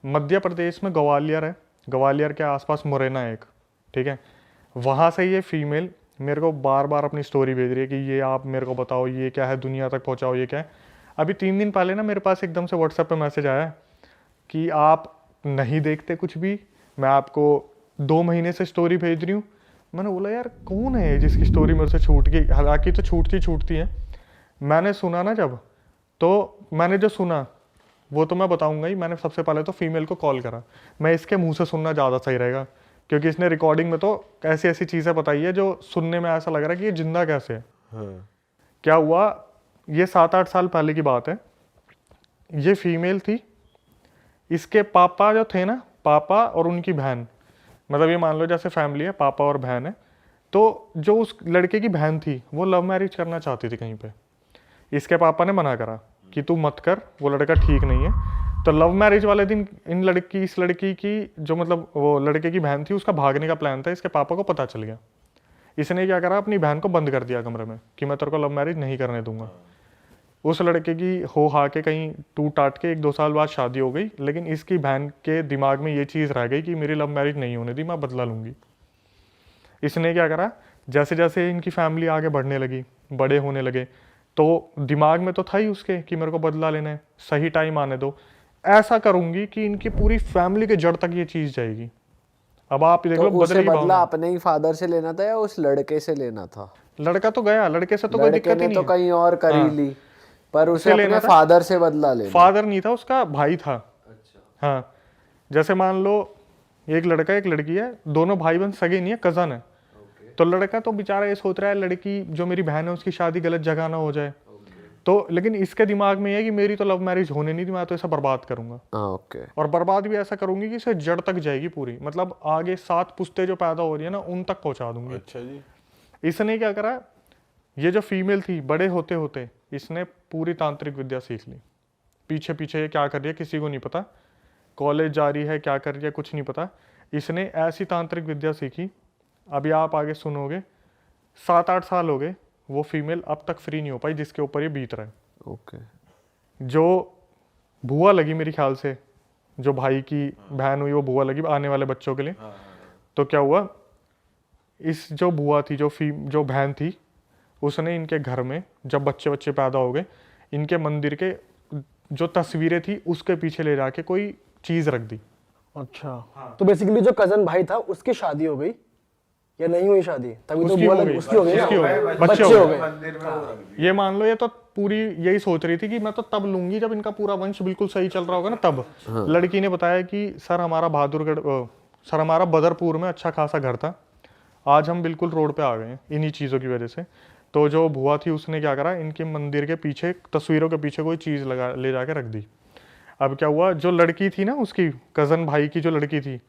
मध्य प्रदेश में ग्वालियर है, ग्वालियर के आसपास मुरैना है एक, ठीक है। वहाँ से ये फीमेल मेरे को बार बार अपनी स्टोरी भेज रही है कि ये आप मेरे को बताओ ये क्या है, दुनिया तक पहुँचाओ ये क्या है। अभी 3 दिन पहले ना मेरे पास एकदम से व्हाट्सएप पे मैसेज आया कि आप नहीं देखते कुछ भी, मैं आपको 2 महीने से स्टोरी भेज रही हूँ। मैंने बोला यार कौन है ये जिसकी स्टोरी मेरे से छूट गई, हालांकि तो छूटती है। मैंने सुना ना जब, तो मैंने जो सुना वो तो मैं बताऊंगा ही। मैंने सबसे पहले तो फीमेल को कॉल करा, मैं इसके मुंह से सुनना ज़्यादा सही रहेगा, क्योंकि इसने रिकॉर्डिंग में तो ऐसी ऐसी चीज़ें बताई है जो सुनने में ऐसा लग रहा है कि ये जिंदा कैसे है। हाँ। क्या हुआ, ये 7-8 साल पहले की बात है। ये फीमेल थी, इसके पापा जो थे ना, पापा और उनकी बहन, मतलब ये मान लो जैसे फैमिली है, पापा और बहन है। तो जो उस लड़के की बहन थी वो लव मैरिज करना चाहती थी कहीं पे। इसके पापा ने मना करा कि तू मत कर, वो लड़का ठीक नहीं है। तो लव मैरिज वाले दिन इस लड़की की जो मतलब वो लड़के की बहन थी, उसका भागने का प्लान था। इसके पापा को पता चल गया। इसने क्या करा, अपनी बहन को बंद कर दिया कमरे में कि मैं तेरे को लव मैरिज नहीं करने दूंगा। उस लड़के की हो हा के कहीं टूट टाट के 1-2 साल बाद शादी हो गई, लेकिन इसकी बहन के दिमाग में ये चीज़ रह गई कि मेरी लव मैरिज नहीं होने दी, मैं बदला लूंगी। इसने क्या करा, जैसे जैसे इनकी फैमिली आगे बढ़ने लगी, बड़े होने लगे, तो दिमाग में तो था ही उसके कि मेरे को बदला लेना है, सही टाइम आने दो, ऐसा करूंगी कि इनकी पूरी फैमिली के जड़ तक ये चीज़ जाएगी। अब आप देख तो लो उसे बदलेगी बदला भावना। अपने ही फादर से लेना था या उस लड़के से लेना था? लड़का तो गया, लड़के से तो कोई लड़के दिक्कत ही ने नहीं तो है। कहीं और कर ही हाँ, ली, पर उसे उसे लेना अपने था। फादर से बदला लेना। फादर नहीं था, उसका भाई था। अच्छा। हाँ, जैसे मान लो एक लड़का एक लड़की है, दोनों भाई बहन सगे नहीं है, कजन है। तो लड़का तो बेचारा ये सोच रहा है लड़की जो मेरी बहन है उसकी शादी गलत जगह ना हो जाए। तो लेकिन इसके दिमाग में ये है कि मेरी तो लव मैरिज होने नहीं दी, मैं तो ऐसा बर्बाद करूंगा। ओके। और बर्बाद भी ऐसा करूंगी कि इसे जड़ तक जाएगी पूरी, मतलब आगे 7 पुश्ते जो पैदा हो रही है ना उन तक पहुंचा दूंगी। अच्छा जी। इसने क्या करा, ये जो फीमेल थी बड़े होते होते इसने पूरी तांत्रिक विद्या सीख ली। पीछे पीछे ये क्या कर रही है किसी को नहीं पता, कॉलेज जा रही है क्या कर रही है कुछ नहीं पता। इसने ऐसी तांत्रिक विद्या सीखी, अभी आप आगे सुनोगे, 7-8 साल हो गए, वो फीमेल अब तक फ्री नहीं हो पाई जिसके ऊपर ये बीत रहा है। ओके। जो बुआ लगी मेरे ख्याल से, जो भाई की बहन हुई वो बुआ लगी आने वाले बच्चों के लिए। तो क्या हुआ, इस जो बुआ थी, जो बहन थी, उसने इनके घर में जब बच्चे बच्चे पैदा हो गए, इनके मंदिर के जो तस्वीरें थी उसके पीछे ले जाके कोई चीज़ रख दी। अच्छा। हाँ। तो बेसिकली जो कजन भाई था उसकी शादी हो गई या नहीं हुई शादी? तभी तो उसकी बुआ हो लग गई, उसकी हो गई ना? उसकी हो गई, बच्चे हो गए। ये मान लो ये तो पूरी यही सोच रही थी कि मैं तो तब लूंगी जब इनका पूरा वंश बिल्कुल सही चल रहा होगा ना तब। लड़की ने बताया कि सर हमारा सर हमारा बदरपुर में अच्छा खासा घर था, आज हम बिल्कुल रोड पे आ गए हैं इन्हीं चीज़ों की वजह से। तो जो बुआ थी उसने क्या करा, इनके मंदिर के पीछे तस्वीरों के पीछे कोई चीज़ लगा ले जाके रख दी। अब क्या हुआ, जो लड़की थी ना उसकी कज़न भाई की जो लड़की थी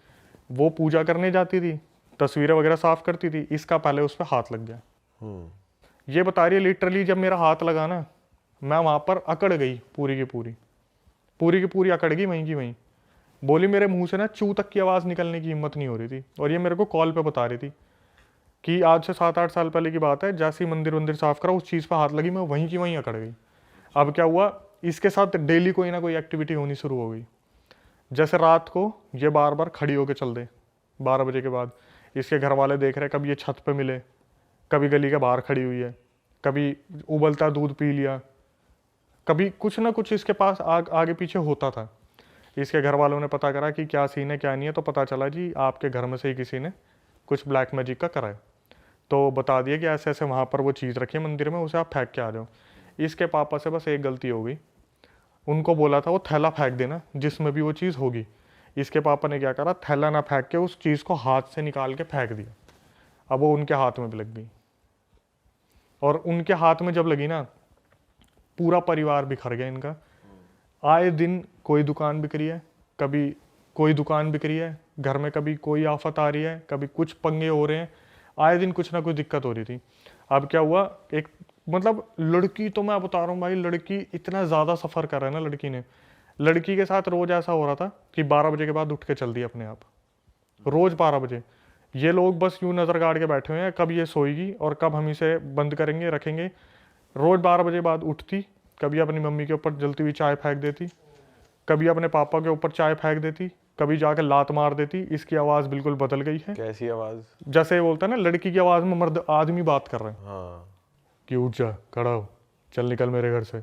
वो पूजा करने जाती थी, तस्वीरें वगैरह साफ करती थी, इसका पहले उस पर हाथ लग गया। ये बता रही है लिटरली जब मेरा हाथ लगा ना मैं वहाँ पर अकड़ गई, पूरी की पूरी अकड़ गई वहीं की वहीं। बोली मेरे मुंह से ना चू तक की आवाज़ निकलने की हिम्मत नहीं हो रही थी। और ये मेरे को कॉल पे बता रही थी कि आज से 7-8 साल पहले की बात है, जैसे ही मंदिर साफ करा उस चीज़ पर हाथ लगी, मैं वहीं की वहीं अकड़ गई। अब क्या हुआ, इसके साथ डेली कोई ना कोई एक्टिविटी होनी शुरू हो गई। जैसे रात को ये बार बार खड़ी होकर चल दे 12 बजे के बाद, इसके घर वाले देख रहे कभी ये छत पे मिले, कभी गली के बाहर खड़ी हुई है, कभी उबलता दूध पी लिया, कभी कुछ ना कुछ इसके पास आगे पीछे होता था। इसके घर वालों ने पता करा कि क्या सीन है क्या नहीं है, तो पता चला जी आपके घर में से ही किसी ने कुछ ब्लैक मैजिक का करा है। तो बता दिया कि ऐसे ऐसे वहाँ पर वो चीज़ रखी है मंदिर में, उसे आप फेंक के आ जाओ। इसके पापा से बस एक गलती हो गई, उनको बोला था वो थैला फेंक देना जिसमें भी वो चीज़ होगी। इसके पापा ने क्या करा, थैला ना फेंक के उस चीज़ को हाथ से निकाल के फेंक दिया। अब वो उनके हाथ में भी लग गई, और उनके हाथ में जब लगी ना पूरा परिवार बिखर गया इनका। आए दिन कोई दुकान बिक रही है, कभी कोई दुकान बिक रही है घर में, कभी कोई आफत आ रही है, कभी कुछ पंगे हो रहे हैं, आए दिन कुछ ना कुछ दिक्कत हो रही थी। अब क्या हुआ, एक मतलब लड़की तो मैं बता रहा हूँ भाई, लड़की इतना ज़्यादा सफ़र कर रहा है ना लड़की ने। लड़की के साथ रोज़ ऐसा हो रहा था कि 12 बजे के बाद उठ के चल दी अपने आप, रोज़ 12 बजे। ये लोग बस यूँ नज़र गाड़ के बैठे हुए हैं कब ये सोएगी और कब हम इसे बंद करेंगे रखेंगे। रोज़ 12 बजे बाद उठती, कभी अपनी मम्मी के ऊपर जलती हुई चाय फेंक देती, कभी अपने पापा के ऊपर चाय फेंक देती, कभी जाकर लात मार देती। इसकी आवाज़ बिल्कुल बदल गई है। कैसी आवाज? जैसे बोलता है ना लड़की की आवाज़ में मर्द आदमी बात कर रहे हैं हाँ। कि उठ जा, खड़ा हो, चल निकल मेरे घर से।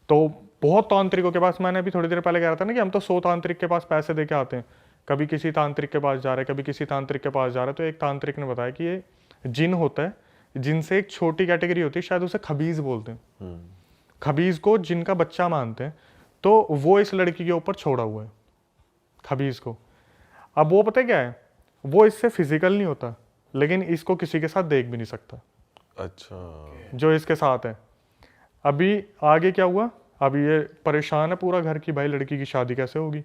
तो बहुत तांत्रिकों के पास, मैंने अभी थोड़ी देर पहले कह रहा था ना कि हम तो 100 तांत्रिक के पास पैसे दे के आते हैं, कभी किसी तांत्रिक के पास जा रहे, कभी किसी तांत्रिक के पास जा रहे। तो एक तांत्रिक ने बताया कि ये जिन होता है, जिनसे एक छोटी कैटेगरी होती है, शायद उसे खबीज बोलते हैं, खबीज को जिनका बच्चा मानते हैं। तो वो इस लड़की के ऊपर छोड़ा हुआ है, खबीज को। अब वो पता है क्या है, वो इससे फिजिकल नहीं होता, लेकिन इसको किसी के साथ देख भी नहीं सकता, अच्छा। जो इसके साथ है। अभी आगे क्या हुआ, अभी ये परेशान है पूरा घर की, भाई लड़की की शादी कैसे होगी।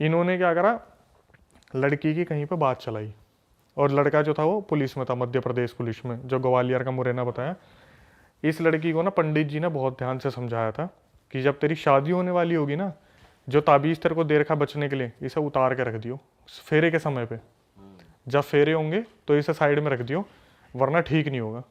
इन्होंने क्या करा, लड़की की कहीं पे बात चलाई, और लड़का जो था वो पुलिस में था, मध्य प्रदेश पुलिस में, जो ग्वालियर का मुरैना बताया। इस लड़की को ना पंडित जी ने बहुत ध्यान से समझाया था कि जब तेरी शादी होने वाली होगी ना, जो ताबीज़ तेरे को दे रखा बचने के लिए, इसे उतार के रख दियो फेरे के समय पे। जब फेरे होंगे तो इसे साइड में रख दियो, वरना ठीक नहीं होगा।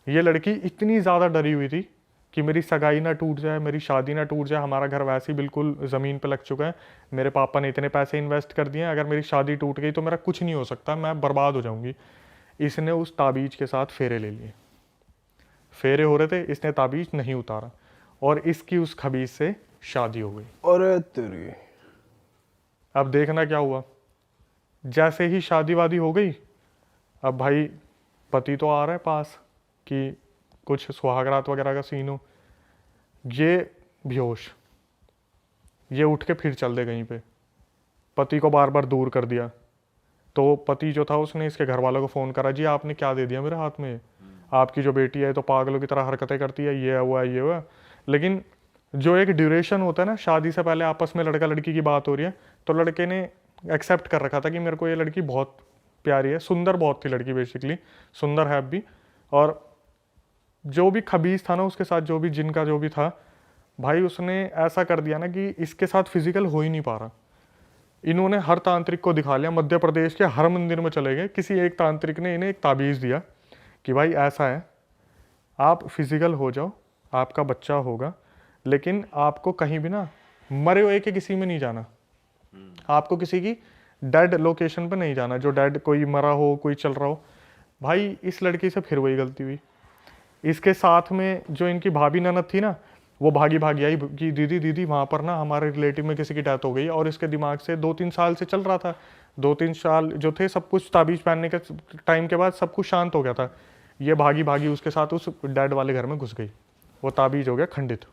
ये लड़की इतनी ज़्यादा डरी हुई थी कि मेरी सगाई ना टूट जाए, मेरी शादी ना टूट जाए, हमारा घर वैसे ही बिल्कुल ज़मीन पे लग चुका है, मेरे पापा ने इतने पैसे इन्वेस्ट कर दिए हैं, अगर मेरी शादी टूट गई तो मेरा कुछ नहीं हो सकता, मैं बर्बाद हो जाऊंगी। इसने उस ताबीज़ के साथ फेरे ले लिए, फेरे हो रहे थे, इसने ताबीज़ नहीं उतारा, और इसकी उस खबीज से शादी हो गई। अरे तेरी। अब देखना क्या हुआ, जैसे ही शादी वादी हो गई, अब भाई पति तो आ रहा है पास कि कुछ सुहागरात वगैरह का सीन हो, ये बेहोश, ये उठ के फिर चल दे कहीं पे। पति को बार बार दूर कर दिया। तो पति जो था उसने इसके घर वालों को फ़ोन करा, जी आपने क्या दे दिया मेरे हाथ में, आपकी जो बेटी है तो पागलों की तरह हरकतें करती है, ये हुआ ये हुआ। लेकिन जो एक ड्यूरेशन होता है ना, शादी से पहले आपस में लड़का लड़की की बात हो रही है, तो लड़के ने एक्सेप्ट कर रखा था कि मेरे को ये लड़की बहुत प्यारी है, सुंदर बहुत थी लड़की, बेसिकली सुंदर है अब भी। और जो भी खबीज था ना उसके साथ, जो भी जिनका जो भी था भाई, उसने ऐसा कर दिया ना कि इसके साथ फिजिकल हो ही नहीं पा रहा। इन्होंने हर तांत्रिक को दिखा लिया, मध्य प्रदेश के हर मंदिर में चले गए, किसी एक तांत्रिक ने इन्हें एक ताबीज़ दिया कि भाई ऐसा है, आप फिजिकल हो जाओ, आपका बच्चा होगा, लेकिन आपको कहीं भी ना मरे हुए के किसी में नहीं जाना, आपको किसी की डेड लोकेशन पे नहीं जाना, जो डेड कोई मरा हो, कोई चल रहा हो। भाई इस लड़की से फिर वही गलती हुई। इसके साथ में जो इनकी भाभी ननद थी ना, वो भागी भागी आई कि दीदी दीदी वहाँ पर ना हमारे रिलेटिव में किसी की डेथ हो गई, और इसके दिमाग से 2-3 साल से चल रहा था, 2-3 साल जो थे सब कुछ ताबीज़ पहनने के टाइम के बाद सब कुछ शांत हो गया था। ये भागी भागी उसके साथ उस डेड वाले घर में घुस गई, वो ताबीज़ हो गया खंडित।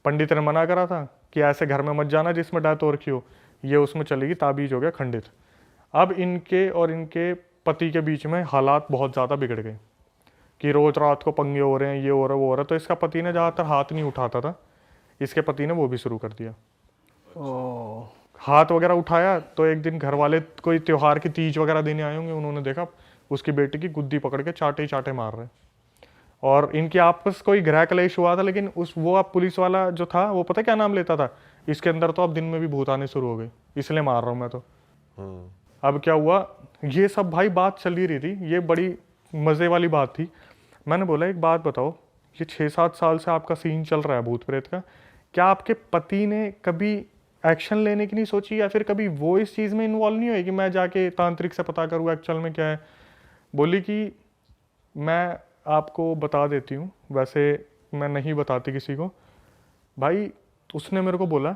पंडित ने मना करा था कि ऐसे घर में मत जाना जिसमें डेथ हो रखी हो, ये उसमें चलेगी, ताबीज़ हो गया खंडित। अब इनके और इनके पति के बीच में हालात बहुत ज़्यादा बिगड़ गए कि रोज़ रात को पंगे हो रहे हैं, ये हो रहा है वो हो रहा है। तो इसका पति ने ज़्यादातर हाथ नहीं उठाता था, इसके पति ने वो भी शुरू कर दिया, हाथ वगैरह उठाया। तो एक दिन घर वाले कोई त्योहार की तीज वगैरह देने आए होंगे, उन्होंने देखा उसकी बेटी की गुद्दी पकड़ के चाटे चाटे मार रहे, और इनकी आपस कोई गृह कलेश हुआ था। लेकिन वो अब पुलिस वाला जो था वो पता क्या नाम लेता था, इसके अंदर तो अब दिन में भी भूत आने शुरू हो गए, इसलिए मार रहा हूँ मैं तो। अब क्या हुआ, ये सब भाई बात चल ही रही थी, ये बड़ी मज़े वाली बात थी। मैंने बोला एक बात बताओ, ये 6-7 साल से आपका सीन चल रहा है भूत प्रेत का, क्या आपके पति ने कभी एक्शन लेने की नहीं सोची, या फिर कभी वो इस चीज़ में इन्वॉल्व नहीं हुए कि मैं जाके तांत्रिक से पता करूँ एक्चुअल में क्या है। बोली कि मैं आपको बता देती हूँ, वैसे मैं नहीं बताती किसी को। भाई उसने मेरे को बोला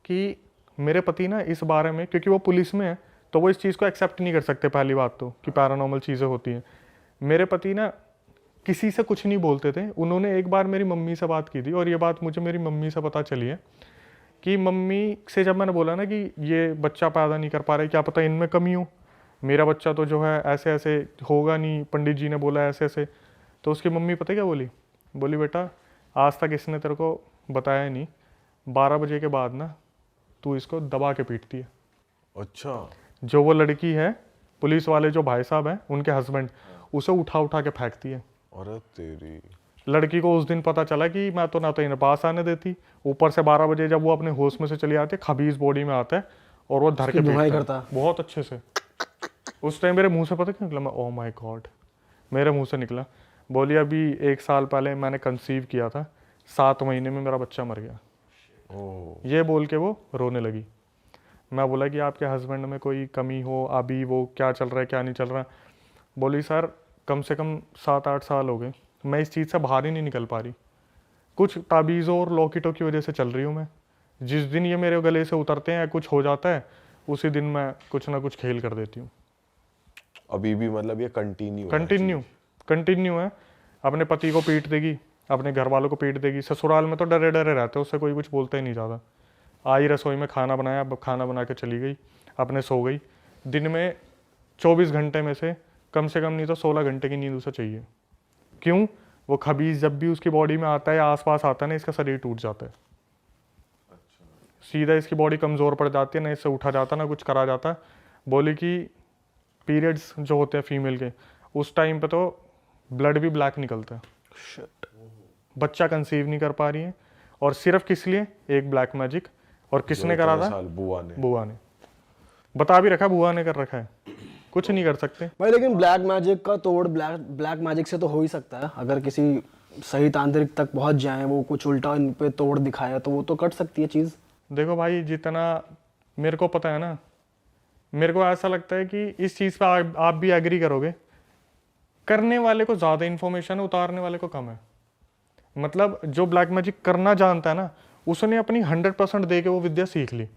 कि मेरे पति ना इस बारे में, क्योंकि वो पुलिस में है तो वो इस चीज़ को एक्सेप्ट नहीं कर सकते, पहली बात तो कि पैरानॉर्मल चीज़ें होती हैं। मेरे पति ना किसी से कुछ नहीं बोलते थे। उन्होंने एक बार मेरी मम्मी से बात की थी, और ये बात मुझे मेरी मम्मी से पता चली है कि मम्मी से जब मैंने बोला ना कि ये बच्चा पैदा नहीं कर पा रहे, क्या पता इनमें कमी हो, मेरा बच्चा तो जो है ऐसे ऐसे होगा नहीं, पंडित जी ने बोला ऐसे ऐसे। तो उसकी मम्मी पता क्या बोली, बोली बेटा आज तक इसने तेरे को बताया नहीं, 12 बजे के बाद ना तू इसको दबा के पीटती है। अच्छा। जो वो लड़की है, पुलिस वाले जो भाई साहब हैं उनके हस्बैंड, उसे उठा उठा के फेंकती है। अरे तेरी। लड़की को उस दिन पता चला कि मैं तो ना तो इन्हें पास आने देती, ऊपर से 12 बजे जब वो अपने होश में से चली आती है, खबीज बॉडी में आता है और वो धर के दुहाई पीटता करता है बहुत अच्छे से। उस टाइम मेरे मुंह से पता क्या निकला, मैं ओह माय गॉड, मेरे मुंह से निकला, बोली अभी 1 साल पहले मैंने कंसीव किया था, 7 महीने में मेरा बच्चा मर गया। ओह ये बोल के वो रोने लगी। मैं बोला कि आपके हस्बैंड में कोई कमी हो, अभी वो क्या चल रहा है क्या नहीं चल रहा। बोली सर कम से कम 7-8 साल हो गए, मैं इस चीज़ से बाहर ही नहीं निकल पा रही। कुछ ताबीज़ों और लॉकेटों की वजह से चल रही हूँ मैं। जिस दिन ये मेरे गले से उतरते हैं या कुछ हो जाता है, उसी दिन मैं कुछ ना कुछ खेल कर देती हूँ। अभी भी मतलब ये कंटिन्यू कंटिन्यू है। अपने पति को पीट देगी, अपने घर वालों को पीट देगी। ससुराल में तो डरे डरे रहते, उससे कोई कुछ बोलता ही नहीं ज़्यादा। आई रसोई में खाना बनाया, अब खाना बना के चली गई, अपने सो गई। दिन में 24 घंटे में से कम नहीं तो 16 घंटे की नींद उसे चाहिए। क्यों? वो खबीज जब भी उसकी बॉडी में आता है या आसपास आता है ना, इसका शरीर टूट जाता है। सीधा इसकी बॉडी कमज़ोर पड़ जाती है, ना इससे उठा जाता ना कुछ करा जाता। बोली कि पीरियड्स जो होते हैं फीमेल के, उस टाइम पे तो ब्लड भी ब्लैक निकलता है। बच्चा कंसीव नहीं कर पा रही है, और सिर्फ किस लिए? एक ब्लैक मैजिक। और किसने करा था? बुआ ने बता भी रखा, बुआ ने कर रखा है, कुछ नहीं कर सकते भाई। लेकिन ब्लैक मैजिक का तोड़ ब्लैक मैजिक से तो हो ही सकता है। अगर किसी सही तांत्रिक तक पहुंच जाए, वो कुछ उल्टा इन पे तोड़ दिखाया, तो वो तो कट सकती है चीज़। देखो भाई, जितना मेरे को पता है ना, मेरे को ऐसा लगता है कि इस चीज़ पे आप भी एग्री करोगे, करने वाले को ज़्यादा इन्फॉर्मेशन है, उतारने वाले को कम है। मतलब जो ब्लैक मैजिक करना जानता है ना, उसने अपनी 100% दे के वो विद्या सीख ली।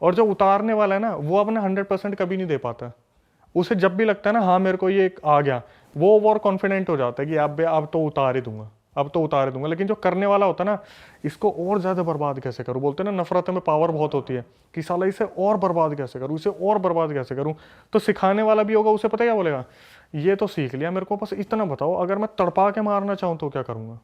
और जो उतारने वाला है ना, वो अपना 100% कभी नहीं दे पाता। उसे जब भी लगता है ना हाँ मेरे को ये आ गया, वो और कॉन्फिडेंट हो जाता है कि अब तो उतार ही दूंगा, अब तो उतार ही दूंगा। लेकिन जो करने वाला होता है ना, इसको और ज़्यादा बर्बाद कैसे करूँ, बोलते हैं ना नफरत में पावर बहुत होती है, कि साला इसे और बर्बाद कैसे करूँ, इसे और बर्बाद कैसे करूँ। तो सिखाने वाला भी होगा, उसे पता क्या बोलेगा, ये तो सीख लिया, मेरे को बस इतना बताओ, अगर मैं तड़पा के मारना चाहूँ तो क्या करूँगा।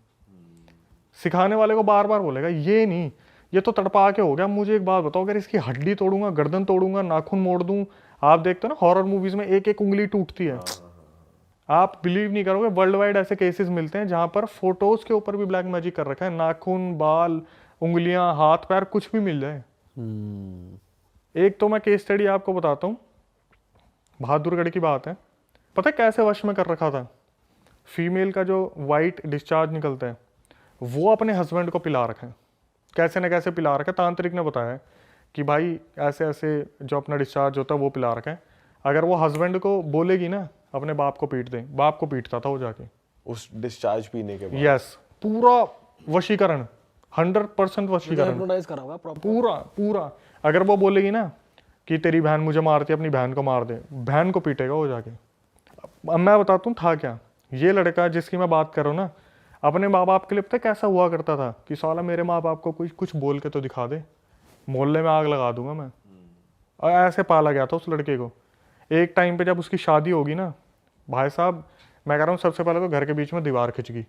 सिखाने वाले को बार बार बोलेगा ये नहीं, ये तो तड़पा के हो गया, मुझे एक बात बताओ, अगर इसकी हड्डी तोड़ूंगा, गर्दन तोड़ूंगा, नाखून मोड़ दूं। आप देखते हो ना हॉरर मूवीज में एक एक उंगली टूटती है। आप बिलीव नहीं करोगे, वर्ल्ड वाइड ऐसे केसेस मिलते हैं जहां पर फोटोज के ऊपर भी ब्लैक मैजिक कर रखा है, नाखून, बाल, उंगलियां, हाथ पैर कुछ भी मिल जाए। एक तो मैं केस स्टडी आपको बताता हूँ, बहादुरगढ़ की बात है। पता है कैसे वश में कर रखा था? फीमेल का जो वाइट डिस्चार्ज निकलता है, वो अपने हस्बैंड को पिला रखा है, कैसे न कैसे पिला रखा है। तांत्रिक ने बताया है कि भाई ऐसे ऐसे जो अपना डिस्चार्ज होता है वो पिला रखा है। अगर वो हस्बैंड को बोलेगी ना अपने बाप को पीट दे, बाप को पीटता था वो जाके उस डिस्चार्ज पीने के बाद। यस, पूरा वशीकरण, 100% वशीकरण, हिप्नोटाइज करा होगा प्रॉपर। पूरा। अगर वो बोलेगी ना कि तेरी बहन मुझे मारती है, अपनी बहन को मार दे, बहन को पीटेगा वो जाके। अब मैं बताता हूँ था क्या, ये लड़का जिसकी मैं बात कर रहा हूँ ना, अपने माँ बाप के लिए पता है कैसा हुआ करता था कि साला मेरे माँ बाप को कुछ बोल के तो दिखा दे, मोहल्ले में आग लगा दूंगा मैं। और ऐसे पाला गया था उस लड़के को। एक टाइम पे जब उसकी शादी होगी ना, भाई साहब मैं कह रहा हूँ, सबसे पहले तो घर के बीच में दीवार खिंच गई।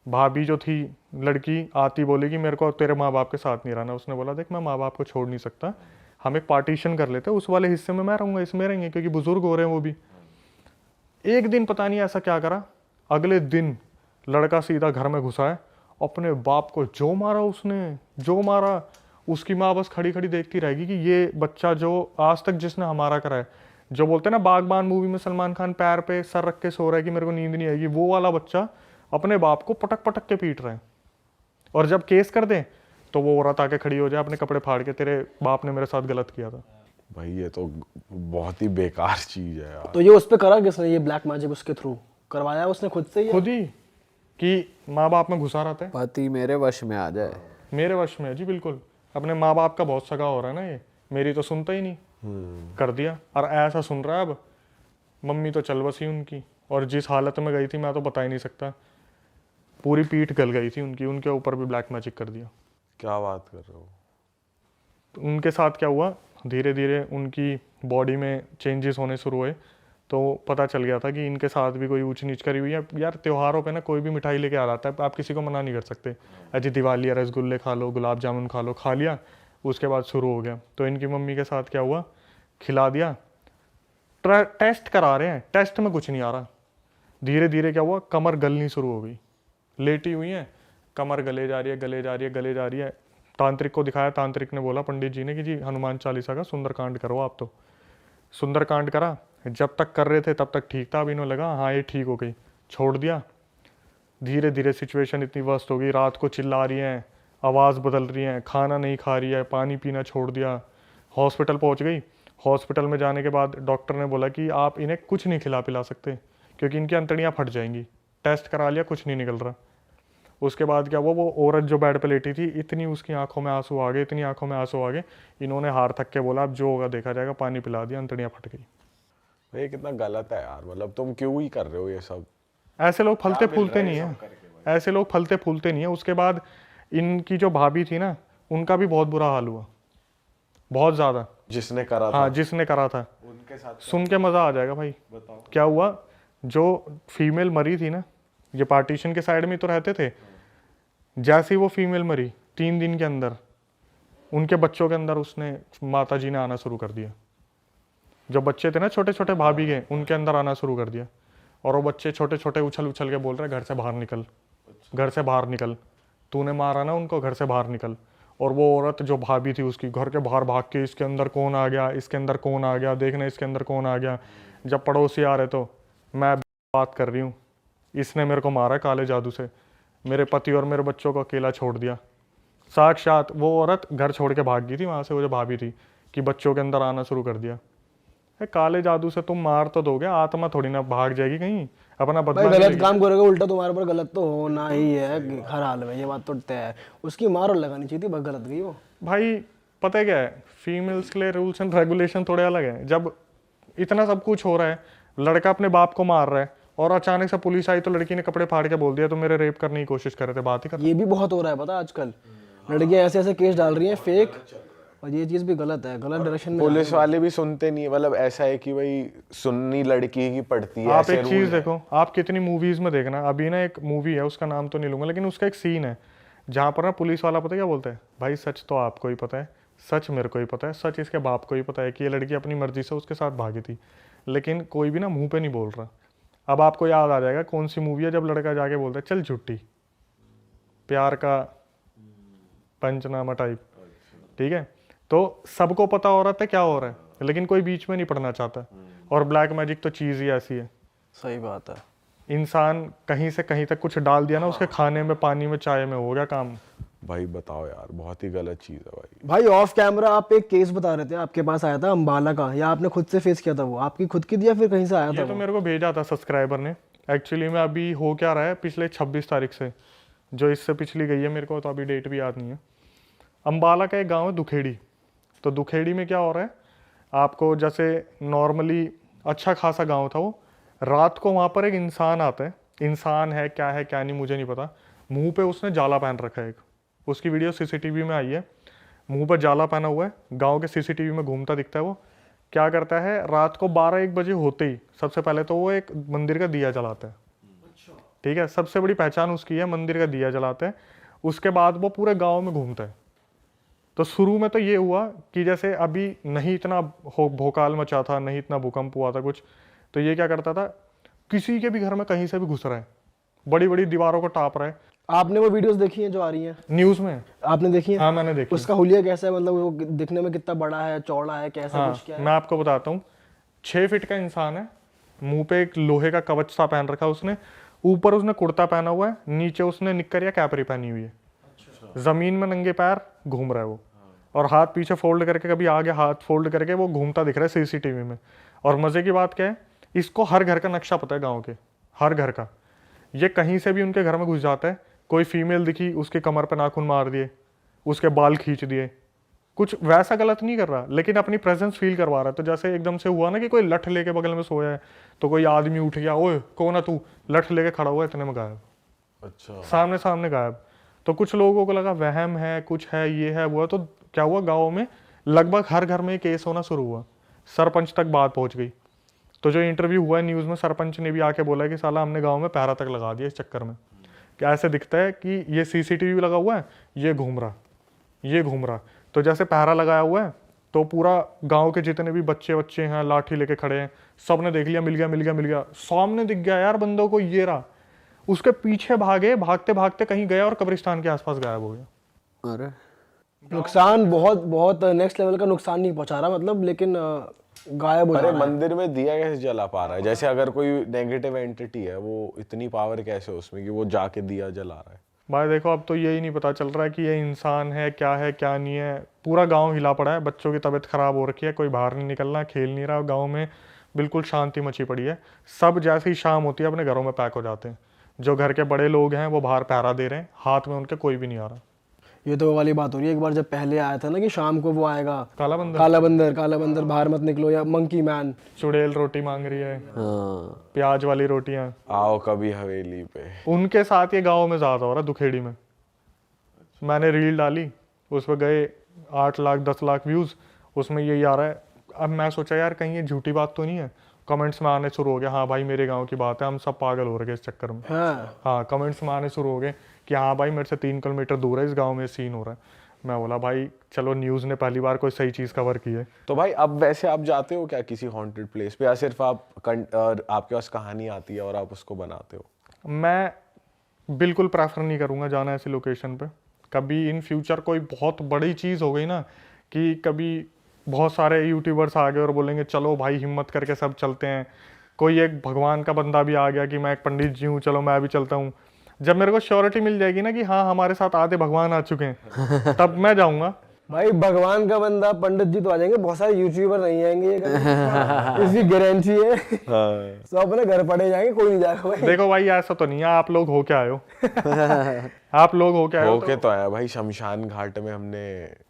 भाभी जो थी लड़की आती, बोलेगी मेरे को तेरे माँ बाप के साथ नहीं रहना। उसने बोला देख मैं माँ बाप को छोड़ नहीं सकता, हम एक पार्टीशन कर लेते, उस वाले हिस्से में मैं रहूँगा, इसमें रहेंगे, क्योंकि बुजुर्ग हो रहे हैं वो भी। एक दिन पता नहीं ऐसा क्या करा, अगले दिन लड़का सीधा घर में घुसा है, अपने बाप को जो मारा उसने, जो मारा। उसकी माँ बस खड़ी खड़ी देखती रहेगी कि ये बच्चा जो आज तक जिसने हमारा करा है, जो बोलते हैं ना बागबान मूवी में सलमान खान पैर पे सर रख के सो रहा है कि मेरे को नींद नहीं आएगी, वो वाला बच्चा अपने बाप को पटक पटक के पीट रहा है। और जब केस कर दे तो वो औरत आके खड़ी हो जाए अपने कपड़े फाड़ के, तेरे बाप ने मेरे साथ गलत किया था। भाई ये तो बहुत ही बेकार चीज है यार। तो ये उस पे करा किसने, ये ब्लैक मैजिक उसके थ्रू करवाया उसने खुद से ही? खुद ही, कि माँ बाप में घुसा रहता है। पति मेरे वश में आ जाए। मेरे वश में है जी, बिल्कुल। अपने माँ बाप का बहुत सगा हो रहा है ना ये, मेरी तो सुनता ही नहीं, कर दिया। और ऐसा सुन रहा है अब, मम्मी तो चल बसी उनकी, और जिस हालत में गई थी मैं तो बता ही नहीं सकता, पूरी पीठ गल गई थी उनकी, उनके ऊपर भी ब्लैक मैजिक कर दिया। क्या बात कर रहे हो? तो उनके साथ क्या हुआ, धीरे धीरे उनकी बॉडी में चेंजेस होने शुरू हुए, तो पता चल गया था कि इनके साथ भी कोई ऊंच नीच करी हुई है। यार त्योहारों पे ना कोई भी मिठाई लेके आ जाता है, आप किसी को मना नहीं कर सकते, अजी दिवाली है रसगुल्ले खा लो, गुलाब जामुन खा लो, खा लिया, उसके बाद शुरू हो गया। तो इनकी मम्मी के साथ क्या हुआ, खिला दिया, टेस्ट करा रहे हैं, टेस्ट में कुछ नहीं आ रहा। धीरे धीरे क्या हुआ, कमर गलनी शुरू हो गई, लेटी हुई है, कमर गले जा रही है, गले जा रही है, गले जा रही है। तांत्रिक को दिखाया, तांत्रिक ने बोला पंडित जी ने कि जी हनुमान चालीसा का सुंदरकांड करो आप। तो सुंदरकांड करा, जब तक कर रहे थे तब तक ठीक था, अब इन्होंने लगा हाँ ये ठीक हो गई, छोड़ दिया। धीरे धीरे सिचुएशन इतनी वर्स्ट हो गई, रात को चिल्ला रही हैं, आवाज़ बदल रही है, खाना नहीं खा रही है, पानी पीना छोड़ दिया। हॉस्पिटल पहुंच गई। हॉस्पिटल में जाने के बाद डॉक्टर ने बोला कि आप इन्हें कुछ नहीं खिला पिला सकते क्योंकि इनकी अंतड़ियाँ फट जाएंगी। टेस्ट करा लिया, कुछ नहीं निकल रहा। उसके बाद क्या हुआ, वो औरत जो बेड पे लेटी थी, इतनी उसकी आंखों में आंसू आ गए, इतनी आंखों में आंसू आ गए, इन्होंने हार थक के बोला अब जो होगा देखा जाएगा, पानी पिला दिया, अंतड़ियाँ फट गई। ये कितना गलत है यार, मतलब तुम क्यों ही कर रहे हो ये सब? ऐसे लोग फलते फूलते नहीं है, ऐसे लोग फलते फूलते नहीं है। उसके बाद इनकी जो भाभी थी ना, उनका भी बहुत बुरा हाल हुआ, बहुत ज़्यादा। जिसने करा था हाँ, जिसने करा था, उनके साथ सुन के मज़ा आ जाएगा भाई। बताओ। क्या हुआ, जो फीमेल मरी थी ना, ये पार्टीशन के साइड में तो रहते थे, जैसे ही वो फीमेल मरी 3 दिन के अंदर उनके बच्चों के अंदर उसने माता जी ने आना शुरू कर दिया। जो बच्चे थे ना छोटे छोटे भाभी के, उनके अंदर आना शुरू कर दिया। और वो बच्चे छोटे छोटे उछल उछल के बोल रहे घर से बाहर निकल, घर से बाहर निकल, तूने मारा ना उनको, घर से बाहर निकल। और वो औरत जो भाभी थी उसकी घर के बाहर भाग के, इसके अंदर कौन आ गया, इसके अंदर कौन आ गया, देखना इसके अंदर कौन आ गया। जब पड़ोसी आ रहे तो मैं बात कर रही हूँ, इसने मेरे को मारा काले जादू से, मेरे पति और मेरे बच्चों को अकेला छोड़ दिया। साक्षात वो औरत घर छोड़ के भाग गई थी वहाँ से, वो जो भाभी थी, कि बच्चों के अंदर आना शुरू कर दिया। काले जादू से तुम मार तो दोगे, आत्मा थोड़ी ना भाग जाएगी कहीं, अपना भाई बदला गलत नहीं काम करोगे उल्टा तुम्हारे ऊपर गलत तो होना ही है हर हाल में, ये बात तो तय है। उसकी मार और लगानी चाहिए थी, बस गलत गई वो। भाई पता है क्या है, फीमेल्स के लिए रूल्स एंड रेगुलेशन थोड़े अलग है। जब इतना सब कुछ हो रहा है, लड़का अपने बाप को मार रहा है और अचानक से पुलिस आई तो लड़की ने कपड़े फाड़ के बोल दिया तो मेरे रेप करने की कोशिश कर रहे थे, बात ही कर। ये भी बहुत हो रहा है पता आजकल, लड़कियां ऐसे ऐसे केस डाल रही हैं फेक, और ये चीज भी गलत है, गलत डायरेक्शन में। पुलिस वाले भी सुनते नहीं है, मतलब ऐसा है कि भाई सुन्नी लड़की की पड़ती है। आप ऐसे एक चीज देखो, आप कितनी मूवीज में देखना, अभी ना एक मूवी है, उसका नाम तो नहीं लूंगा, लेकिन उसका एक सीन है जहाँ पर ना पुलिस वाला पता है क्या बोलता है, भाई सच तो आपको ही पता है, सच मेरे को ही पता है, सच इसके बाप को ही पता है कि ये लड़की अपनी मर्जी से उसके साथ भागी थी, लेकिन कोई भी ना मुंह पे नहीं बोल रहा। अब आपको याद आ जाएगा कौन सी मूवी है जब लड़का जाके बोलता है चल छुट्टी, प्यार का पंचनामा टाइप, ठीक है। तो सबको पता हो रहा था क्या हो रहा है, लेकिन कोई बीच में नहीं पड़ना चाहता। और ब्लैक मैजिक तो चीज़ ही ऐसी है, सही बात है। इंसान कहीं से कहीं तक कुछ डाल दिया ना उसके खाने में, पानी में, चाय में, हो गया काम। भाई बताओ यार, बहुत ही गलत चीज है भाई। भाई ऑफ कैमरा आप एक केस बता रहे थे, आपके पास आया था अंबाला का, या आपने खुद से फेस किया था? वो आपकी खुद की थी या फिर कहीं से आया था ये तो वो? मेरे को भेजा था सब्सक्राइबर ने। एक्चुअली में अभी हो क्या रहा है, पिछले 26 तारीख से, जो इससे पिछली गई है, मेरे को तो अभी डेट भी याद नहीं है। अंबाला का एक गाँव है दुखेड़ी। तो दुखेड़ी में क्या हो रहा है, आपको जैसे नॉर्मली अच्छा खासा गांव था वो, रात को वहाँ पर एक इंसान आता है, इंसान है क्या नहीं मुझे नहीं पता, मुंह पे उसने जाला पहन रखा है एक, उसकी वीडियो सीसीटीवी में आई है, मुंह पर जाला पहना हुआ है, गांव के सीसीटीवी में घूमता दिखता है। वो क्या करता है, रात को 12-1 बजे होते ही सबसे पहले तो वो एक मंदिर का दिया जलाता है, ठीक है, सबसे बड़ी पहचान उसकी है, मंदिर का दिया जलाता है। उसके बाद वो पूरे गाँव में घूमता है। तो शुरू में तो ये हुआ कि जैसे अभी नहीं इतना भोकाल मचा था, नहीं इतना भूकंप हुआ था कुछ, तो ये क्या करता था, किसी के भी घर में कहीं से भी घुस रहा है, बड़ी बड़ी दीवारों को टाप रहा है। आपने वो वीडियोस देखी हैं जो आ रही हैं न्यूज में? आपने देखी है? हाँ मैंने देखी। उसका हुलिया कैसा है, मतलब वो दिखने में कितना बड़ा है, चौड़ा है, कैसा हाँ कुछ क्या है? मैं आपको बताता हूँ, 6 फीट का इंसान है, मुंह पे एक लोहे का कवच सा पहन रखा है उसने, ऊपर उसने कुर्ता पहना हुआ है, नीचे उसने निक्कर या कैपरी पहनी हुई है, जमीन में नंगे पैर घूम रहा है वो, और हाथ पीछे फोल्ड करके, कभी आगे हाथ फोल्ड करके वो घूमता दिख रहा है सीसीटीवी में। और मजे की बात क्या है, इसको हर घर का नक्शा पता है, गांव के हर घर का। ये कहीं से भी उनके घर में घुस जाता है, कोई फीमेल दिखी उसके कमर पे नाखून मार दिए, उसके बाल खींच दिए, कुछ वैसा गलत नहीं कर रहा, लेकिन अपनी प्रेजेंस फील करवा रहा है। तो जैसे एकदम से हुआ ना कि कोई लठ लेके बगल में सोया है, तो कोई आदमी उठ गया, ओए कौन है तू, लठ लेके खड़ा हुआ है, इतने में गायब, अच्छा, सामने सामने गायब। तो कुछ लोगों को लगा वहम है, कुछ है, ये है वो है। तो क्या हुआ, गाँव में लगभग हर घर में केस होना शुरू हुआ, सरपंच तक बात पहुंच गई। तो जो इंटरव्यू हुआ है न्यूज़ में, सरपंच ने भी आके बोला कि साला हमने गांव में पहरा तक लगा दिया इस चक्कर में, कि ऐसे दिखता है कि ये सीसीटीवी लगा हुआ है, ये घूम रहा। तो जैसे पहरा लगाया हुआ है, तो पूरा गांव के जितने भी बच्चे हैं लाठी लेके खड़े हैं, सब ने देख लिया, मिल गया, सामने दिख गया यार बंदों को, ये रहा, उसके पीछे भागे, भागते भागते कहीं गया और कब्रिस्तान के आसपास गायब हो गया। अरे नुकसान बहुत नेक्स्ट लेवल का नुकसान नहीं पहुंचा रहा मतलब, लेकिन गायब हो जा अरे रहा है। मंदिर में दिया कैसे जला पा रहा है? जैसे अगर कोई नेगेटिव एंटिटी है, वो इतनी पावर कैसे उसमें कि वो जाके दिया जला रहा है? भाई देखो अब तो यही नहीं पता चल रहा है कि ये इंसान है क्या नहीं है। पूरा गांव हिला पड़ा है, बच्चों की तबीयत खराब हो रखी है, कोई बाहर नहीं निकल रहा, खेल नहीं रहा, गांव में बिल्कुल शांति मची पड़ी है। सब जैसे ही शाम होती है अपने घरों में पैक हो जाते हैं। जो घर के बड़े लोग हैं वो बाहर पहरा दे रहे हैं, हाथ में उनके कोई भी नहीं आ रहा। ये तो वो वाली बात हो रही है, एक बार जब पहले आया था ना कि शाम को वो आएगा काला काला बंदर बाहर मत निकलो, या मंकी मैन चुड़ैल रोटी मांग रही है, हाँ प्याज वाली रोटियां, आओ कभी हवेली पे। उनके साथ ये गाँव में ज्यादा हो रहा है, दुखेड़ी में। मैंने रील डाली, उस पर गए 8 लाख 10 लाख व्यूज, उसमें यही आ रहा है। अब मैं सोचा यार कहीं ये झूठी बात तो नहीं है। कमेंट्स में आने शुरू हो गया, हाँ भाई मेरे गांव की बात है, हम सब पागल हो रहे हैं इस चक्कर में। हाँ कमेंट्स में आने शुरू हो गए कि हाँ भाई मेरे से 3 किलोमीटर दूर है, इस गांव में सीन हो रहा है। मैं बोला भाई चलो न्यूज़ ने पहली बार कोई सही चीज़ कवर की है। तो भाई अब वैसे आप जाते हो क्या किसी हॉन्टेड प्लेस पे, या सिर्फ आपके पास कहानी आती है और आप उसको बनाते हो? मैं बिल्कुल प्रेफर नहीं करूँगा जाना ऐसी लोकेशन पे। कभी इन फ्यूचर कोई बहुत बड़ी चीज़ हो गई ना, कि कभी बहुत सारे यूट्यूबर्स आ गए और बोलेंगे चलो भाई हिम्मत करके सब चलते हैं, कोई एक भगवान का बंदा भी आ गया कि मैं एक पंडित जी हूँ चलो मैं भी चलता हूँ, जब मेरे को श्योरिटी मिल जाएगी ना कि हाँ हमारे साथ आधे भगवान आ चुके हैं तब मैं जाऊँगा। भाई भगवान का बंदा पंडित जी तो आ जाएंगे, बहुत सारे यूट्यूबर नहीं आएंगे ये इसकी गारंटी है। सब अपने घर पड़े जाएंगे, कोई नहीं जाएगा भाई। देखो भाई ऐसा तो नहीं है, आप लोग हो क्या आए हो आप लोग हो क्या आए हो होके तो आया भाई, शमशान घाट में हमने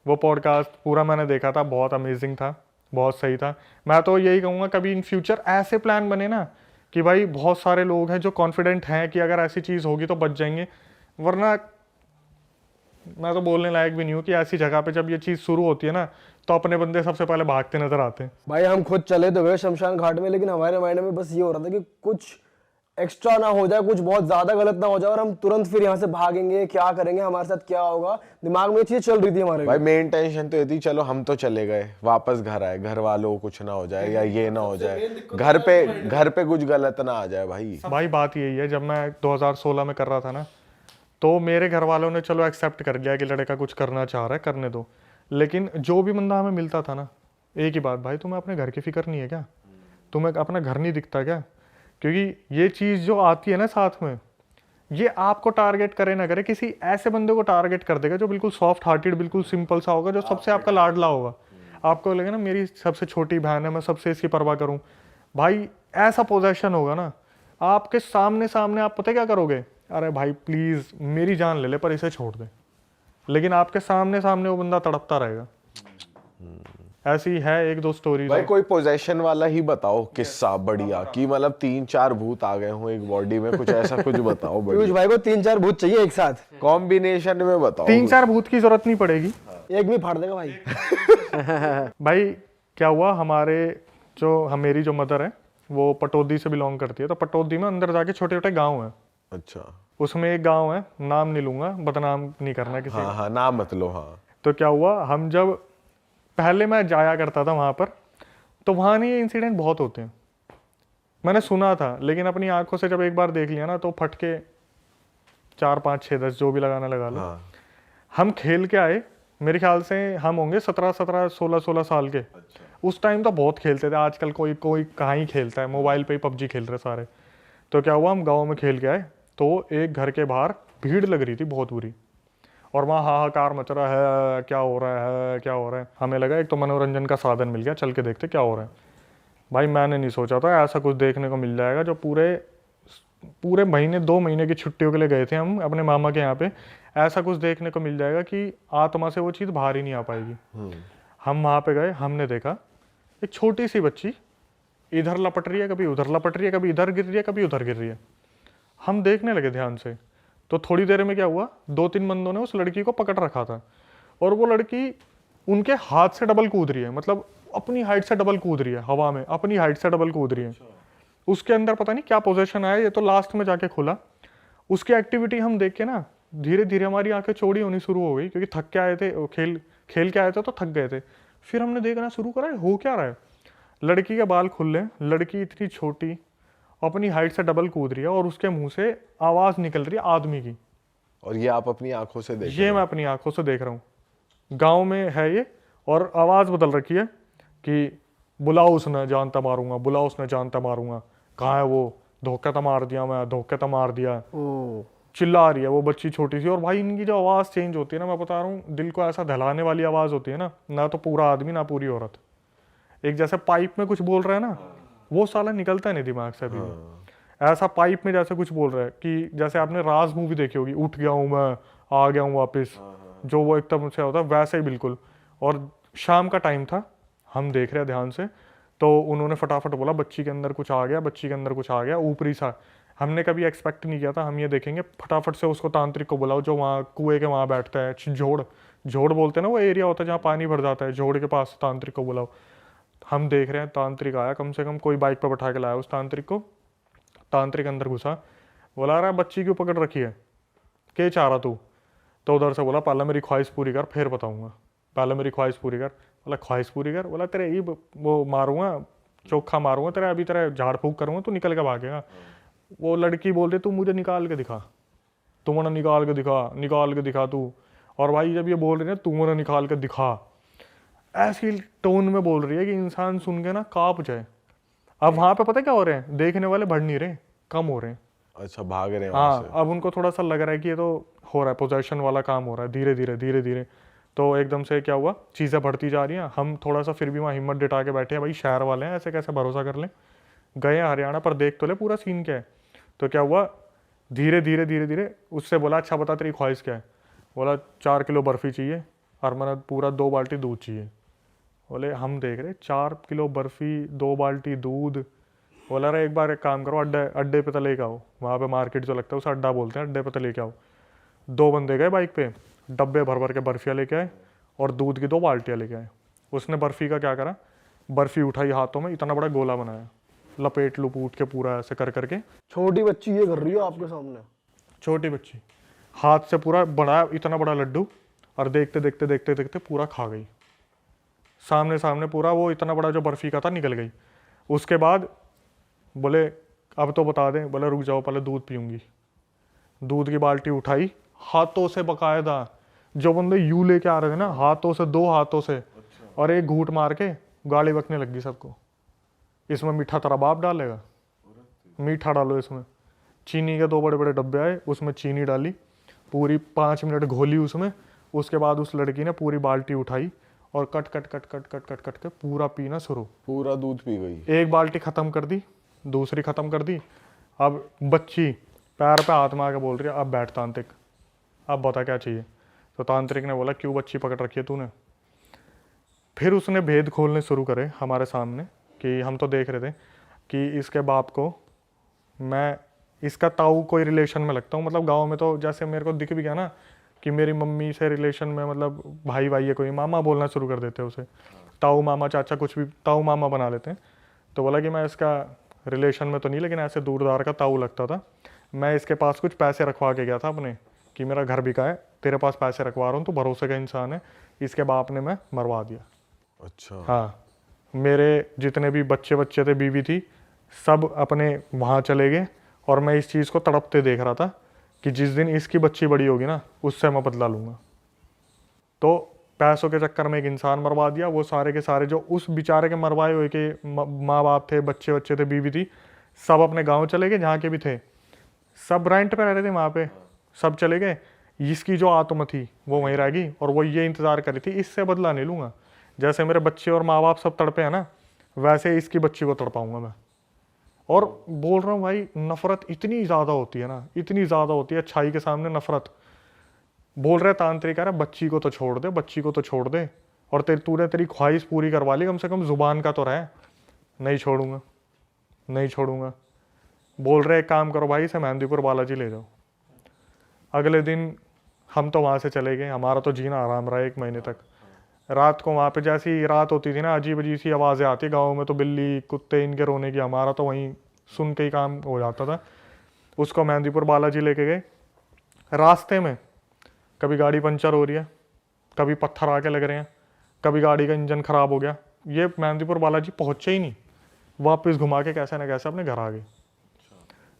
वो पॉडकास्ट पूरा मैंने देखा था, बहुत अमेजिंग था, बहुत सही था। मैं तो यही कहूँगा कभी इन फ्यूचर ऐसे प्लान बने ना कि भाई बहुत सारे लोग हैं जो कॉन्फिडेंट हैं कि अगर ऐसी चीज़ होगी तो बच जाएंगे, वरना मैं तो बोलने लायक भी नहीं हूँ कि ऐसी जगह पे जब ये चीज़ शुरू होती है ना तो अपने बंदे सबसे पहले भागते नजर आते हैं। भाई हम खुद चले तो गए शमशान घाट में, लेकिन हमारे माइंड में बस ये हो रहा था कि कुछ एक्स्ट्रा ना हो जाए, कुछ बहुत ज्यादा गलत ना हो जाए और हम तुरंत फिर यहाँ से भागेंगे, क्या करेंगे, हमारे साथ क्या होगा, दिमाग में ये चीज चल रही थी हमारे। भाई मेन टेंशन तो ये थी चलो हम तो चले गए, वापस घर आए, घर वालों को कुछ ना हो जाए या ये ना हो जाए, घर पे कुछ गलत ना आ जाए। भाई बात यही है, जब मैं 2016 में कर रहा था ना तो मेरे घर वालों ने चलो एक्सेप्ट कर लिया कि लड़का कुछ करना चाह रहा है, करने दो। लेकिन जो भी बंदा हमें मिलता था ना, एक ही बात, भाई तुम्हें अपने घर की फिक्र नहीं है क्या, तुम्हें अपना घर नहीं दिखता क्या? क्योंकि ये चीज़ जो आती है ना साथ में, ये आपको टारगेट करे ना करे, किसी ऐसे बंदे को टारगेट कर देगा जो बिल्कुल सॉफ्ट हार्टेड, बिल्कुल सिंपल सा होगा, जो सबसे आपका लाडला होगा। आपको लगेगा ना मेरी सबसे छोटी बहन है, मैं सबसे इसकी परवाह करूँ। भाई ऐसा पोजेशन होगा ना आपके सामने सामने, आप पता क्या करोगे, अरे भाई प्लीज़ मेरी जान ले ले पर इसे छोड़ दे। लेकिन आपके सामने सामने वो बंदा तड़पता रहेगा। ऐसी है 1-2 स्टोरी। भाई कोई पोजेशन वाला ही बताओ किस्सा बढ़िया, कि मतलब 3-4 भूत आ गए हो एक बॉडी में, कुछ ऐसा कुछ बताओ बढ़िया। भाई को 3-4 भूत चाहिए एक साथ, कॉम्बिनेशन में बताओ। 3-4 भूत की जरूरत नहीं पड़ेगी, एक भी फाड़ देगा भाई। भाई क्या हुआ, मेरी जो मदर है वो पटौदी से बिलोंग करती है, तो पटौदी में अंदर जाके छोटे छोटे गाँव हैं। अच्छा। उसमें एक गाँव है, नाम नहीं लूंगा, बदनाम नहीं करना किसी। हाँ नाम मत लो। हाँ तो क्या हुआ, हम जब पहले मैं जाया करता था वहाँ पर, तो वहाँ नहीं ये इंसिडेंट बहुत होते हैं, मैंने सुना था, लेकिन अपनी आंखों से जब एक बार देख लिया ना तो फटके 4, 5, 6, 10 जो भी लगाना लगा लो। हाँ। हम खेल के आए, मेरे ख्याल से हम होंगे 17, 16 साल के। उस टाइम तो बहुत खेलते थे, आजकल कोई कहाँ ही खेलता है, मोबाइल पे ही पबजी खेल रहे सारे। तो क्या हुआ, हम गाँव में खेल के आए तो एक घर के बाहर भीड़ लग रही थी बहुत बुरी, और वहाँ हाहाकार मच रहा है, क्या हो रहा है। हमें लगा एक तो मनोरंजन का साधन मिल गया, चल के देखते क्या हो रहा है। भाई मैंने नहीं सोचा था ऐसा कुछ देखने को मिल जाएगा। जो पूरे महीने 2 महीने की छुट्टियों के लिए गए थे हम अपने मामा के यहाँ पे, ऐसा कुछ देखने को मिल जाएगा कि आत्मा से वो चीज़ बाहर ही नहीं आ पाएगी। हम वहाँ पे गए, हमने देखा एक छोटी सी बच्ची इधर लपट रही है, कभी उधर लपट रही है, कभी इधर गिर रही है, कभी उधर गिर रही है। हम देखने लगे ध्यान से, तो थोड़ी देर में क्या हुआ, 2-3 बंदों ने उस लड़की को पकड़ रखा था, और वो लड़की उनके हाथ से डबल कूद रही है, मतलब अपनी हाइट से डबल कूद रही है, हवा में अपनी हाइट से डबल कूद रही है। उसके अंदर पता नहीं क्या पोजीशन आया, ये तो लास्ट में जाके खुला। उसकी एक्टिविटी हम देख के ना धीरे धीरे हमारी आंखें चौड़ी होनी शुरू हो गई, क्योंकि थक के आए थे, खेल के आए थे तो थक गए थे। फिर हमने देखना शुरू करा हो क्या रहा है। लड़की के बाल खुले, लड़की इतनी छोटी अपनी हाइट से डबल कूद रही है, और उसके मुंह से आवाज निकल रही है आदमी की। और ये आप अपनी आंखों से देख ये मैं अपनी आंखों से देख रहा हूँ, गांव में है ये, और आवाज बदल रखी है कि बुलाओ उसने जानता मारूंगा, बुलाओ उसने जानता मारूंगा, कहाँ है वो, धोखा तो मार दिया मैं, धोखा तो मार दिया। चिल्ला रही है वो बच्ची छोटी सी, और भाई इनकी जो आवाज़ चेंज होती है ना, मैं बता रहा हूँ, दिल को ऐसा दहलाने वाली आवाज़ होती है ना, ना तो पूरा आदमी ना पूरी औरत, एक जैसे पाइप में कुछ बोल रहा है ना, वो साला निकलता नहीं दिमाग से अभी भी। ऐसा पाइप में जैसे कुछ बोल रहा है कि जैसे आपने राज मूवी देखी होगी, उठ गया हूँ मैं, आ गया हूँ वापस, जो वो एकदम से होता है वैसे ही बिल्कुल। और शाम का टाइम था, हम देख रहे हैं ध्यान से, तो उन्होंने फटाफट बोला बच्ची के अंदर कुछ आ गया, बच्ची के अंदर कुछ आ गया ऊपरी सा। हमने कभी एक्सपेक्ट नहीं किया था हम ये देखेंगे, फटाफट से उसको तांत्रिक को बुलाओ जो वहाँ कुएं के वहाँ बैठता है, झोड़ झोड़ बोलते हैं ना वो एरिया होता है जहाँ पानी भर जाता है, झोड़ के पास तांत्रिक को बुलाओ। हम देख रहे हैं तांत्रिक आया, कम से कम कोई बाइक पर बैठा के लाया उस तांत्रिक को। तांत्रिक अंदर घुसा, बोला रहा बच्ची क्यों पकड़ रखी है, क्या चाह रहा तू? तो उधर से बोला पहले मेरी ख्वाहिश पूरी कर फिर बताऊंगा, पहले मेरी ख्वाहिश पूरी कर। बोला ख्वाहिश पूरी कर? बोला तेरे ही वो मारूंगा, चोखा मारूंगा तेरा, अभी तेरा झाड़ फूक करूंगा, तू निकल के भागेगा। वो लड़की बोल रही तू मुझे निकाल के दिखा, तू मुझे निकाल के दिखा, निकाल के दिखा तू। और भाई जब ये बोल रही है तू मुझे निकाल के दिखा, ऐसी टोन में बोल रही है कि इंसान सुन के ना कांप जाए। अब वहां पे पता क्या हो रहे हैं, देखने वाले बढ़ नहीं रहे, कम हो रहे हैं। अच्छा, भाग रहे हैं वहाँ हाँ, अब उनको थोड़ा सा लग रहा है कि ये तो हो रहा है, पोजेशन वाला काम हो रहा है धीरे धीरे धीरे धीरे। तो एकदम से क्या हुआ, चीज़ें बढ़ती जा रही हैं। हम थोड़ा सा फिर भी वहाँ हिम्मत जुटा के बैठे हैं, भाई शहर वाले हैं, ऐसे कैसे भरोसा कर लें। गए हरियाणा पर, देख तो ले पूरा सीन क्या है। तो क्या हुआ, धीरे धीरे धीरे धीरे उससे बोला अच्छा बता तेरी ख्वाहिश क्या है? बोला 4 किलो बर्फ़ी चाहिए और मैंने पूरा 2 बाल्टी दूध चाहिए। बोले हम देख रहे 4 किलो बर्फ़ी 2 बाल्टी दूध। बोला रहा एक बार एक काम करो, अड्डे अड्डे पे तो लेके आओ, वहाँ पे मार्केट जो लगता है उसे अड्डा बोलते हैं, अड्डे पे तो लेके आओ। 2 बंदे गए बाइक पे, डब्बे भर भर के बर्फ़ियाँ लेके आए और दूध की 2 बाल्टियाँ लेके आए। उसने बर्फ़ी का क्या करा, बर्फ़ी उठाई हाथों में, इतना बड़ा गोला बनाया, लपेट लुपूट के पूरा ऐसे कर करके। छोटी बच्ची ये कर रही हो आपके सामने? छोटी बच्ची हाथ से पूरा बनाया इतना बड़ा लड्डू, और देखते देखते देखते देखते पूरा खा गई सामने सामने पूरा, वो इतना बड़ा जो बर्फ़ी का था निकल गई। उसके बाद बोले अब तो बता दें, बोले रुक जाओ पहले दूध पीऊंगी। दूध की बाल्टी उठाई, हाथों से बकायदा, जो बंदे यू लेके आ रहे थे ना, हाथों से 2 हाथों से, और एक घूंट मार के गाली बकने लगी सबको। इसमें मीठा तेरा बाप डालेगा, मीठा डालो इसमें। चीनी के 2 बड़े बड़े डब्बे आए, उसमें चीनी डाली, पूरी 5 मिनट घोली उसमें। उसके बाद उस लड़की ने पूरी बाल्टी उठाई और cut cut cut cut cut cut cut के पूरा पीना शुरू। पूरा दूध पी गई। एक बाल्टी ख़त्म कर दी, दूसरी ख़त्म कर दी। अब बच्ची पैर पे हाथ मार के बोल रही है अब बैठ तांत्रिक, अब बता क्या चाहिए। तो तांत्रिक ने बोला क्यों बच्ची पकड़ रखी है तूने? फिर उसने भेद खोलने शुरू करे हमारे सामने, कि हम तो देख रहे थे कि इसके बाप को मैं, इसका ताऊ कोई रिलेशन में लगता हूँ, मतलब गांव में तो जैसे मेरे को दिख भी गया ना कि मेरी मम्मी से रिलेशन में, मतलब भाई भाई है कोई, मामा बोलना शुरू कर देते हैं उसे, ताऊ मामा चाचा कुछ भी ताऊ मामा बना लेते हैं। तो बोला कि मैं इसका रिलेशन में तो नहीं, लेकिन ऐसे दूरदार का ताऊ लगता था। मैं इसके पास कुछ पैसे रखवा के गया था अपने, कि मेरा घर बिका है, तेरे पास पैसे रखवा रहा हूँ, तो भरोसे का इंसान है। इसके बाप ने मैं मरवा दिया। अच्छा। हाँ, मेरे जितने भी बच्चे बच्चे थे, बीवी थी, सब अपने वहाँ चले गए। और मैं इस चीज़ को तड़पते देख रहा था कि जिस दिन इसकी बच्ची बड़ी होगी ना, उससे मैं बदला लूँगा। तो पैसों के चक्कर में एक इंसान मरवा दिया। वो सारे के सारे जो उस बेचारे के मरवाए हुए के माँ बाप थे, बच्चे बच्चे थे, बीवी थी, सब अपने गांव चले गए, जहाँ के भी थे, सब रेंट पे रह रहे थे वहाँ पे, सब चले गए। इसकी जो आत्मा थी वो वहीं रह गई, और वो ये इंतज़ार कर रही थी इससे बदला नहीं लूँगा। जैसे मेरे बच्चे और माँ बाप सब तड़पे हैं ना, वैसे इसकी बच्ची को तड़पाऊँगा मैं। और बोल रहा हूँ भाई, नफ़रत इतनी ज़्यादा होती है ना, इतनी ज़्यादा होती है अच्छाई के सामने नफ़रत। बोल रहे तांत्रिक कह रहा बच्ची को तो छोड़ दे, बच्ची को तो छोड़ दे, और तूने तेरी ख्वाहिश पूरी करवा ली, कम से कम जुबान का तो रहे। नहीं छोड़ूंगा, नहीं छोड़ूंगा। बोल रहे एक काम करो भाई, इसे मेहंदीपुर बालाजी ले जाओ। अगले दिन हम तो वहाँ से चले गए, हमारा तो जीना आराम रहा 1 महीने तक। रात को वहाँ पे जैसी रात होती थी ना, अजीब अजीब सी आवाज़ें आती, गाँव में तो बिल्ली कुत्ते इनके रोने की, हमारा तो वहीं सुन के ही काम हो जाता था। उसको मेहंदीपुर बालाजी लेके गए। रास्ते में कभी गाड़ी पंचर हो रही है, कभी पत्थर आके लग रहे हैं, कभी गाड़ी का इंजन ख़राब हो गया। ये मेहंदीपुर बालाजी पहुँचे ही नहीं, वापस घुमा के कैसे न कैसे अपने घर आ गए।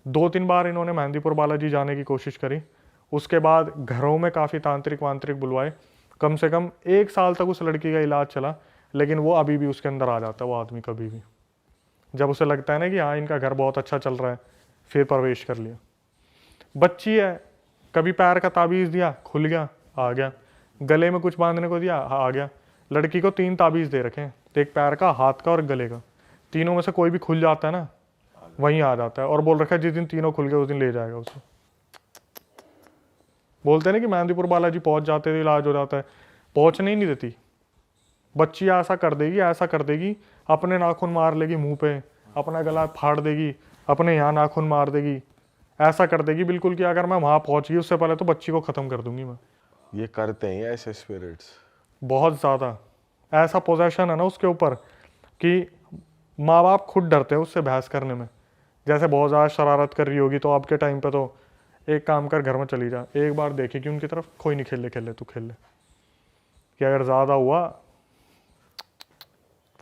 2-3 बार इन्होंने मेहंदीपुर बालाजी जाने की कोशिश करी। उसके बाद घरों में काफ़ी तांत्रिक वांत्रिक बुलवाए। कम से कम 1 साल तक उस लड़की का इलाज चला, लेकिन वो अभी भी उसके अंदर आ जाता है, वो आदमी कभी भी। जब उसे लगता है ना कि हाँ इनका घर बहुत अच्छा चल रहा है, फिर प्रवेश कर लिया। बच्ची है, कभी पैर का ताबीज़ दिया, खुल गया, आ गया। गले में कुछ बांधने को दिया, आ गया। लड़की को 3 ताबीज़ दे रखे हैं, एक पैर का, हाथ का और गले का। तीनों में से कोई भी खुल जाता है ना, वहीं आ जाता है। और बोल रखा है जिस दिन तीनों खुल गए उस दिन ले जाएगा उसे। बोलते हैं ना कि मेहंदीपुर बालाजी पहुंच जाते थे, इलाज हो जाता है। पहुंचने ही नहीं देती बच्ची। ऐसा कर देगी, ऐसा कर देगी, अपने नाखून मार लेगी मुंह पे, अपना गला फाड़ देगी, अपने यहाँ नाखून मार देगी, ऐसा कर देगी बिल्कुल कि अगर मैं वहां पहुंच गई उससे पहले तो बच्ची को खत्म कर दूंगी मैं। ये करते हैं ऐसे स्पिरिट्स बहुत ज़्यादा ऐसा पोजेशन है ना उसके ऊपर कि माँ बाप खुद डरते हैं उससे बहस करने में। जैसे बहुत ज़्यादा शरारत कर रही होगी तो आपके टाइम पे तो एक काम कर, घर में चली जा, एक बार देखेगी उनकी तरफ, कोई नहीं, खेल ले खेल ले, तू खेल ले। कि अगर ज़्यादा हुआ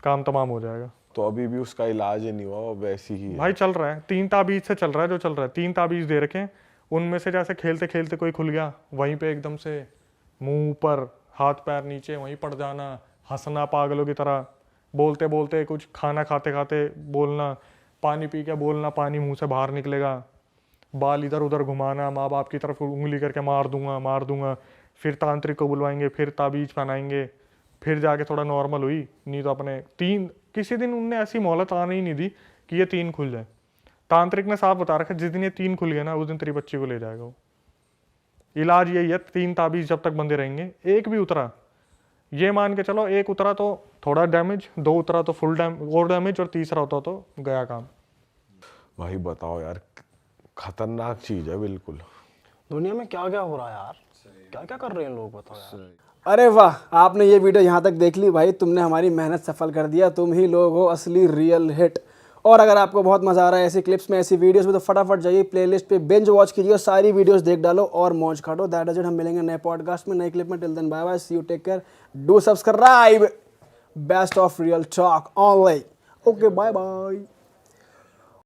काम तमाम हो जाएगा। तो अभी भी उसका इलाज ही नहीं हुआ, वो वैसी ही है। भाई चल रहा है, 3 ताबीज़ से चल रहा है जो चल रहा है। 3 ताबीज़ दे रखे हैं, उनमें से जैसे खेलते खेलते कोई खुल गया, वहीं पे एकदम से मुंह ऊपर, हाथ पैर नीचे, वहीं पड़ जाना, हंसना पागलों की तरह, बोलते बोलते कुछ, खाना खाते खाते बोलना, पानी पी के बोलना, पानी मुंह से बाहर निकलेगा, बाल इधर उधर घुमाना, माँ बाप की तरफ उंगली करके मार दूंगा मार दूंगा। फिर तांत्रिक को बुलवाएंगे, फिर ताबीज़ पहनाएंगे, फिर जाके थोड़ा नॉर्मल हुई, नहीं तो अपने 3 किसी दिन उनने ऐसी मोहलत आने ही नहीं दी कि ये 3 खुल जाए। तांत्रिक ने साफ बता रखा जिस दिन ये 3 खुल गए ना उस दिन तेरी बच्ची को ले जाएगा वो। इलाज यही है, 3 ताबीज़ जब तक बंदे रहेंगे। एक भी उतरा, ये मान के चलो, एक उतरा तो थोड़ा डैमेज, 2 उतरा तो फुल डैमेज, और तीसरा होता तो गया काम। भाई बताओ यार, खतरनाक चीज है बिल्कुल। दुनिया में क्या क्या हो रहा है यार, क्या क्या कर रहे हैं लोग, बताओ यार। अरे वाह, आपने ये वीडियो यहाँ तक देख ली भाई, तुमने हमारी मेहनत सफल कर दिया। तुम ही लोग हो असली रियल हिट। और अगर आपको बहुत मजा आ रहा है ऐसी क्लिप्स में, ऐसी वीडियोस में, तो फटाफट जाइए प्लेलिस्ट पे, बिंज वॉच कीजिए, सारी वीडियोस देख डालो और मौज काटो। That is it. हम मिलेंगे नए पॉडकास्ट में, नई क्लिप में। Till then bye bye, see you, take care, do subscribe. Best of real talk online. Okay, bye bye.